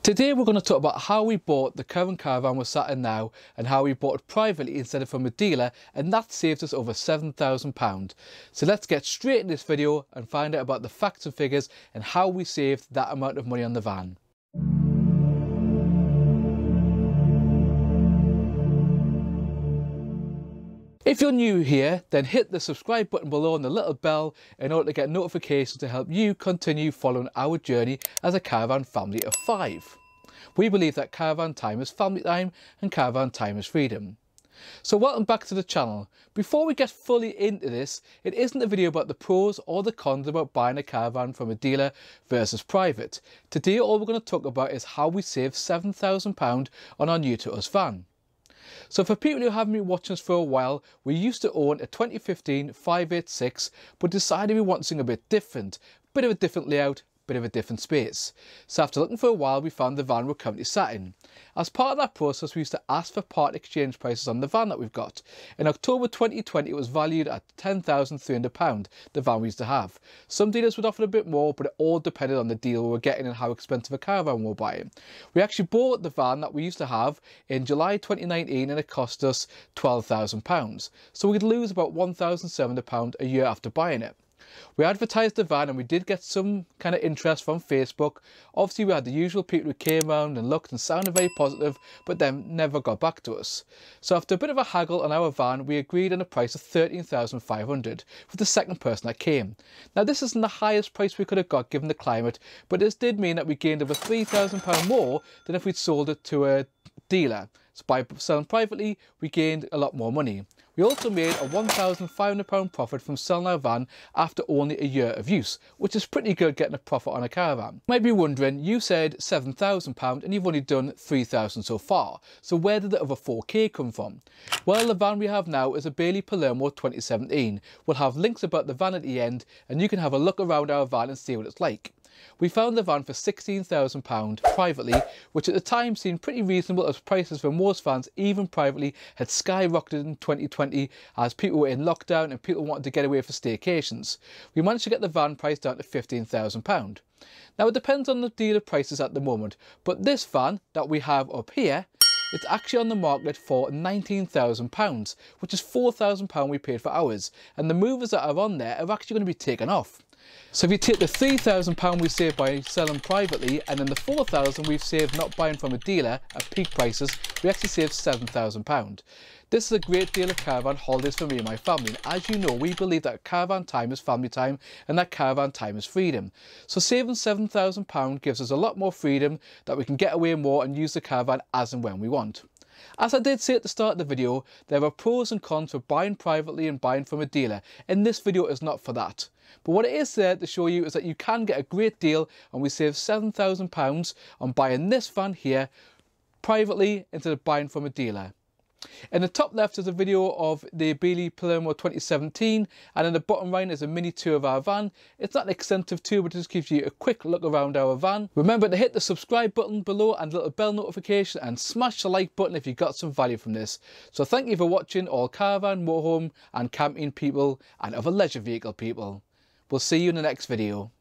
Today we're going to talk about how we bought the current caravan we're sat in now and how we bought it privately instead of from a dealer, and that saved us over £7,000. So let's get straight into this video and find out about the facts and figures and how we saved that amount of money on the van. If you're new here, then hit the subscribe button below and the little bell in order to get notifications to help you continue following our journey as a caravan family of 5. We believe that caravan time is family time and caravan time is freedom. So welcome back to the channel. Before we get fully into this, it isn't a video about the pros or the cons about buying a caravan from a dealer versus private. Today all we're going to talk about is how we saved £7,000 on our new to us van. So for people who haven't been watching us for a while, we used to own a 2015 586 but decided we wanted something a bit different. Bit of a different layout, bit of a different space. So after looking for a while, we found the van we're currently sat in. As part of that process, we used to ask for part exchange prices on the van that we've got. In October 2020, it was valued at £10,300, the van we used to have. Some dealers would offer a bit more, but it all depended on the deal we were getting and how expensive a caravan we were buying. We actually bought the van that we used to have in July 2019 and it cost us £12,000. So we'd lose about £1,700 a year after buying it. We advertised the van and we did get some kind of interest from Facebook. Obviously we had the usual people who came around and looked and sounded very positive, but then never got back to us. So after a bit of a haggle on our van, we agreed on a price of £13,500 for the second person that came. Now this isn't the highest price we could have got given the climate, but this did mean that we gained over £3,000 more than if we'd sold it to a dealer. So by selling privately, we gained a lot more money. We also made a £1,500 profit from selling our van after only a year of use, which is pretty good getting a profit on a caravan. You might be wondering, you said £7,000 and you've only done £3,000 so far, so where did the other 4k come from? Well, the van we have now is a Bailey Palermo 2017. We'll have links about the van at the end and you can have a look around our van and see what it's like. We found the van for £16,000 privately, which at the time seemed pretty reasonable as prices for most vans, even privately, had skyrocketed in 2020 as people were in lockdown and people wanted to get away for staycations. We managed to get the van price down to £15,000. Now it depends on the dealer prices at the moment, but this van that we have up here, it's actually on the market for £19,000, which is £4,000 we paid for ours, and the movers that are on there are actually going to be taken off. So if you take the £3,000 we saved by selling privately and then the £4,000 we've saved not buying from a dealer at peak prices, we actually saved £7,000. This is a great deal of caravan holidays for me and my family. And as you know, we believe that caravan time is family time and that caravan time is freedom. So saving £7,000 gives us a lot more freedom that we can get away more and use the caravan as and when we want. As I did say at the start of the video, there are pros and cons for buying privately and buying from a dealer, and this video is not for that. But what it is there to show you is that you can get a great deal, and we saved £7,000 on buying this van here privately instead of buying from a dealer. In the top left is a video of the Bailey Palermo 2017 and in the bottom right is a mini tour of our van. It's not an extensive tour but it just gives you a quick look around our van. Remember to hit the subscribe button below and the little bell notification and smash the like button if you got some value from this. So thank you for watching, all caravan, motorhome and camping people and other leisure vehicle people. We'll see you in the next video.